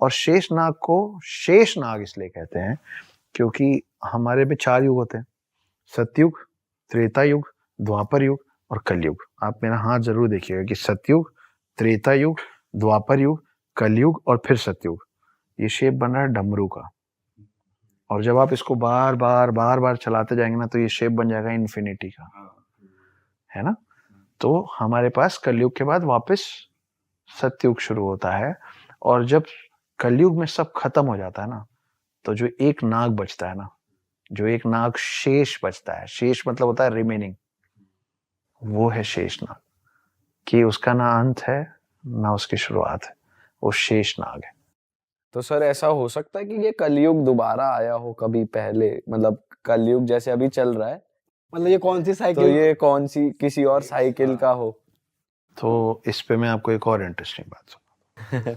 और शेष नाग को शेष नाग इसलिए कहते हैं क्योंकि हमारे में 4 युग होते हैं, सतयुग, त्रेता युग, द्वापर युग और कलयुग। आप मेरा हाथ जरूर देखिएगा कि सतयुग, त्रेता युग, द्वापर युग, कलयुग और फिर सतयुग। ये शेप बन रहा है डमरू का, और जब आप इसको बार बार चलाते जाएंगे ना तो ये शेप बन जाएगा इन्फिनिटी का, है ना। तो हमारे पास कलयुग के बाद वापस सतयुग शुरू होता है, और जब कलयुग में सब खत्म हो जाता है ना, तो जो एक नाग बचता है ना, जो एक नाग शेष बचता है, शेष मतलब होता है रिमेनिंग, वो है शेष नाग, कि उसका ना अंत है ना उसकी शुरुआत है, वो शेष नाग है। तो सर ऐसा हो सकता है कि ये कलयुग दोबारा आया हो कभी पहले, मतलब कलयुग जैसे अभी चल रहा है, मतलब ये कौन सी साइकिल, तो ये कौन सी किसी और साइकिल का हो? तो इस पे मैं आपको एक और इंटरेस्टिंग बात सुना।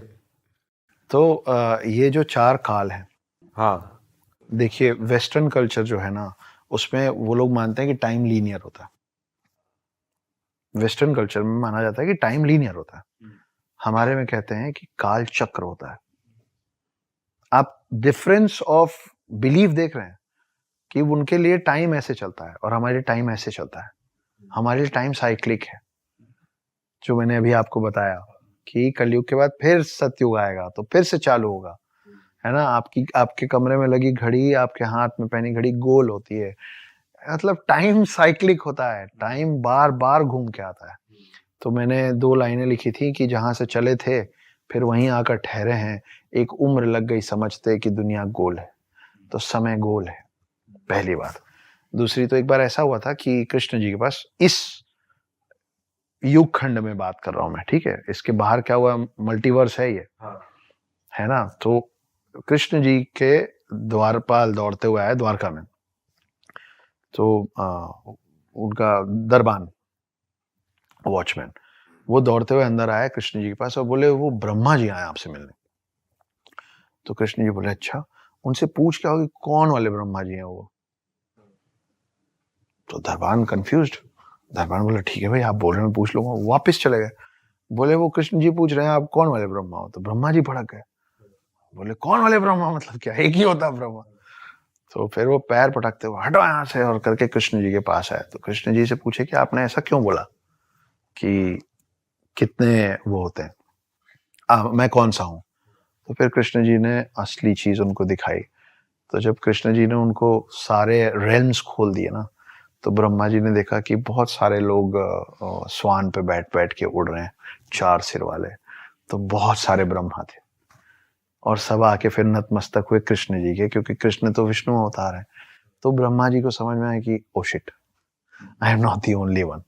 तो ये जो 4 काल हैं, हाँ, देखिए वेस्टर्न कल्चर जो है ना, उसमें वो लोग मानते हैं कि टाइम लीनियर होता है। वेस्टर्न कल्चर में माना जाता है कि टाइम लीनियर होता है, हमारे में कहते हैं कि काल चक्र होता है। आप डिफरेंस ऑफ बिलीफ देख रहे हैं कि उनके लिए टाइम ऐसे चलता है और हमारे लिए टाइम ऐसे चलता है। हमारे लिए टाइम साइक्लिक है, जो मैंने अभी आपको बताया कि कलयुग के बाद फिर सतयुग आएगा तो फिर से चालू होगा, है ना। आपके कमरे में लगी घड़ी, आपके हाथ में पहनी घड़ी गोल होती है, मतलब टाइम साइक्लिक होता है, टाइम बार बार घूम के आता है। तो मैंने 2 लाइनें लिखी थी कि जहां से चले थे फिर वहीं आकर ठहरे हैं, एक उम्र लग गई समझते कि दुनिया गोल है। तो समय गोल है, पहली बात। दूसरी, तो एक बार ऐसा हुआ था कि कृष्ण जी के पास, इस युग खंड में बात कर रहा हूं मैं, ठीक है, इसके बाहर क्या हुआ, मल्टीवर्स है ये, है ना। तो कृष्ण जी के द्वारपाल दौड़ते हुए आए द्वारका में, तो उनका दरबान, वॉचमैन, वो दौड़ते हुए अंदर आया कृष्ण जी के पास और बोले वो ब्रह्मा जी आए आपसे मिलने। तो कृष्ण जी बोले अच्छा, उनसे पूछ क्या होगी कौन वाले ब्रह्मा जी हैं वो। तो दरबान कंफ्यूज्ड, दरबान बोले ठीक है भाई आप बोल रहे हैं मैं पूछ लूंगा। वापस चले गए, बोले वो कृष्ण जी पूछ रहे हैं आप कौन वाले ब्रह्मा हो। तो ब्रह्मा जी भड़क गए, बोले कौन वाले ब्रह्मा, मतलब क्या एक ही होता ब्रह्मा। तो फिर वो पैर पटकते हुए हटो यहाँ से और करके कृष्ण जी के पास आए। तो कृष्ण जी से पूछे कि आपने ऐसा क्यों बोला कि कितने वो होते हैं, मैं कौन सा हूं। तो फिर कृष्ण जी ने असली चीज उनको दिखाई। तो जब कृष्ण जी ने उनको सारे रेल्म्स खोल दिए ना, तो ब्रह्मा जी ने देखा कि बहुत सारे लोग स्वान पे बैठ बैठ के उड़ रहे हैं, 4 सिर वाले। तो बहुत सारे ब्रह्मा थे और सब आके फिर नतमस्तक हुए कृष्ण जी के, क्योंकि कृष्ण तो विष्णु अवतार है। तो ब्रह्मा जी को समझ में आया कि oh shit, I am not the only one,